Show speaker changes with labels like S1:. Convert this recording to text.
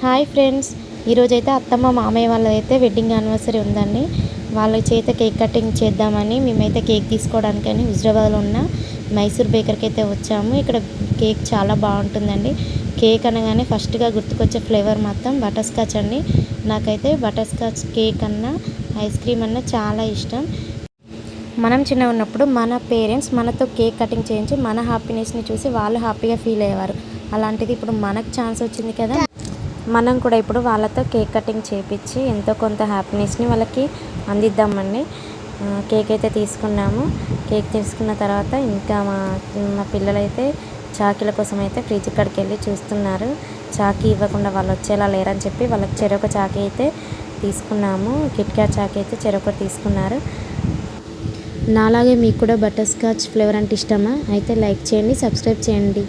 S1: Hi friends, ఈరోజైతే అత్తమ్మ మామయ్య వాళ్ళైతే వెడ్డింగ్ యానివర్సరీ ఉందండి. వాళ్ళ చేత కేక్ కటింగ్ చేద్దామని మేమైతే కేక్ తీసుకోవడానికని హుజరాబాద్లో ఉన్న మైసూర్ బేకర్కి అయితే వచ్చాము. ఇక్కడ కేక్ చాలా బాగుంటుందండి. కేక్ అనగానే ఫస్ట్గా గుర్తుకొచ్చే ఫ్లేవర్ మాత్రం బటర్ స్కాచ్ అండి. నాకైతే బటర్ స్కాచ్ కేక్ అన్నా ఐస్ క్రీమ్ అన్నా చాలా ఇష్టం. మనం చిన్నగా ఉన్నప్పుడు మన పేరెంట్స్ మనతో కేక్ కటింగ్ చేయించి మన హ్యాపీనెస్ని చూసి వాళ్ళు హ్యాపీగా ఫీల్ అయ్యేవారు. అలాంటిది ఇప్పుడు మనకు ఛాన్స్ వచ్చింది కదా, మనం కూడా ఇప్పుడు వాళ్ళతో కేక్ కటింగ్ చేయించి ఎంతో కొంత హ్యాపీనెస్ని వాళ్ళకి అందిద్దామండి. కేక్ అయితే తీసుకున్నాము. కేక్ తీసుకున్న తర్వాత ఇంకా మా పిల్లలైతే చాకీల కోసం అయితే ఫ్రిడ్జ్ కాడికి వెళ్ళి చూస్తున్నారు. చాకీ ఇవ్వకుండా వాళ్ళు వచ్చేలా లేరని చెప్పి వాళ్ళకి చెరొక చాకీ అయితే తీసుకున్నాము. కిట్ క్యాట్ చాకీ అయితే చెరొకటి తీసుకున్నారు. నాలాగే మీకు కూడా బటర్ స్కాచ్ ఫ్లేవర్ అంటే ఇష్టమా? అయితే లైక్ చేయండి, సబ్స్క్రైబ్ చేయండి.